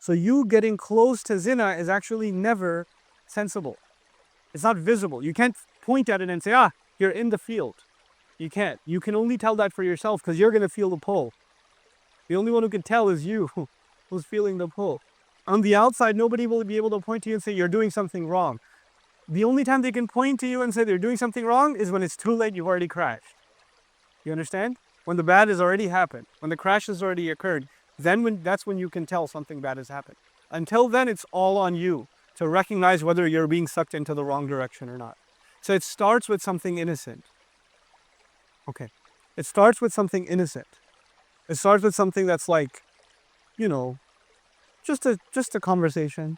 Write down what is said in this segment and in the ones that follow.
So you getting close to zina is actually never sensible. It's not visible. You can't point at it and say, you're in the field. You can't. You can only tell that for yourself because you're going to feel the pull. The only one who can tell is you who's feeling the pull. On the outside, nobody will be able to point to you and say, you're doing something wrong. The only time they can point to you and say they're doing something wrong is when it's too late, you've already crashed. You understand? When the bad has already happened, when the crash has already occurred, that's when you can tell something bad has happened. Until then, it's all on you to recognize whether you're being sucked into the wrong direction or not. So it starts with something innocent. Okay. It starts with something innocent. It starts with something that's like, just a conversation,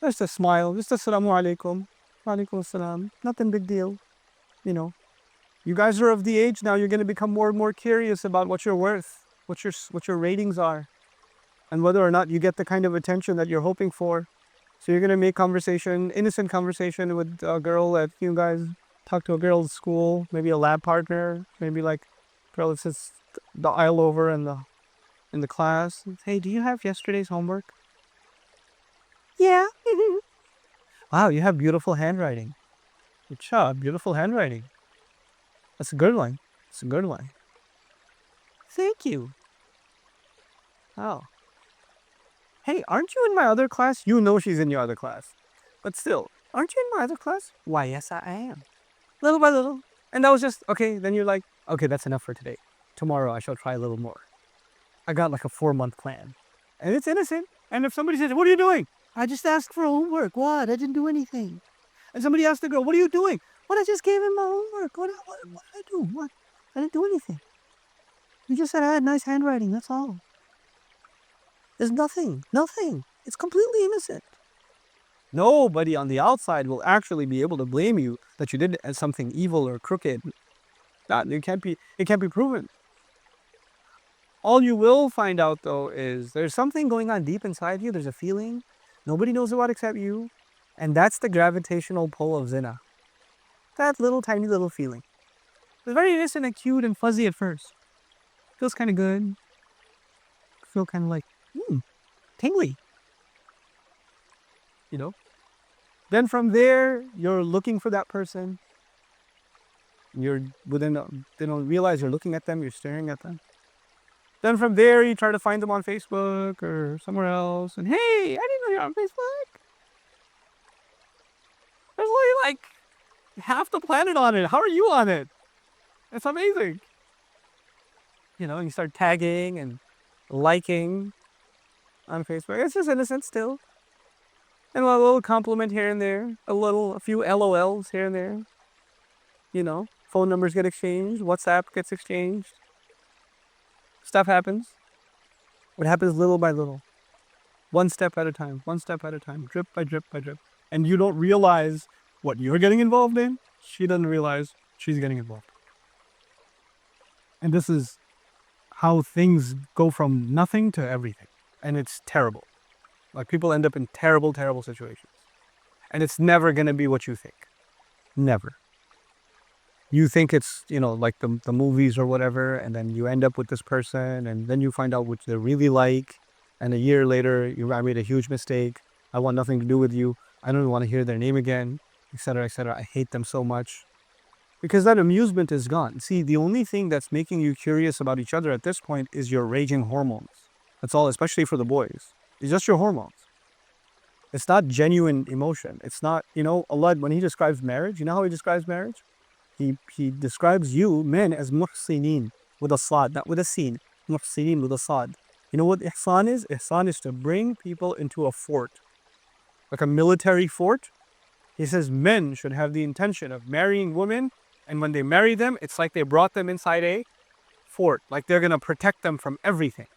just a smile, just assalamu alaikum, wa alaikum assalam, nothing big deal. You guys are of the age now, you're going to become more and more curious about what you're worth, what your ratings are, and whether or not you get the kind of attention that you're hoping for. So you're going to make innocent conversation with a girl that you guys talk to, a girl at school, maybe a lab partner, maybe like a girl that sits the aisle over in the class. Hey, do you have yesterday's homework? Yeah. Wow, you have beautiful handwriting. Good job, beautiful handwriting. That's a good one. It's a good one. Thank you. Oh. Hey, aren't you in my other class? You know she's in your other class. But still, aren't you in my other class? Why, yes, I am. Little by little. And that was just, okay, then you're like, okay, that's enough for today. Tomorrow I shall try a little more. I got like a 4-month plan. And it's innocent. And if somebody says, what are you doing? I just asked for homework. What? I didn't do anything. And somebody asked the girl, what are you doing? What? I just gave him my homework. What did I do? What? I didn't do anything. You just said I had nice handwriting. That's all. There's nothing. It's completely innocent. Nobody on the outside will actually be able to blame you that you did something evil or crooked. It can't be proven. All you will find out, though, is there's something going on deep inside you. There's a feeling. Nobody knows about except you. And that's the gravitational pull of zina. That little, tiny little feeling. It's very innocent and cute and fuzzy at first. Feels kind of good. Feel kind of like, tingly. Then from there, you're looking for that person. They don't realize you're looking at them, you're staring at them. Then from there, you try to find them on Facebook or somewhere else. And hey, I didn't know you're on Facebook. There's only like half the planet on it. How are you on it? It's amazing. You start tagging and liking on Facebook. It's just innocent still. And a little compliment here and there. A few LOLs here and there. Phone numbers get exchanged. WhatsApp gets exchanged. Stuff happens. It happens little by little. One step at a time. Drip by drip by drip. And you don't realize what you're getting involved in. She doesn't realize she's getting involved. And this is how things go from nothing to everything. And it's terrible. Like, people end up in terrible, terrible situations. And it's never going to be what you think. Never. You think it's, like the movies or whatever, and then you end up with this person, and then you find out what they're really like. And a year later, I made a huge mistake. I want nothing to do with you. I don't want to hear their name again, etc., etc. I hate them so much. Because that amusement is gone. See, the only thing that's making you curious about each other at this point is your raging hormones. That's all, especially for the boys. It's just your hormones. It's not genuine emotion. It's not, Allah, when He describes marriage, you know how He describes marriage? He describes you, men, as muhsinin, with a sad, not with a sin. Muhsinin with a sad. You know what ihsan is? Ihsan is to bring people into a fort. Like a military fort. He says men should have the intention of marrying women, and when they marry them, it's like they brought them inside a fort. Like they're going to protect them from everything.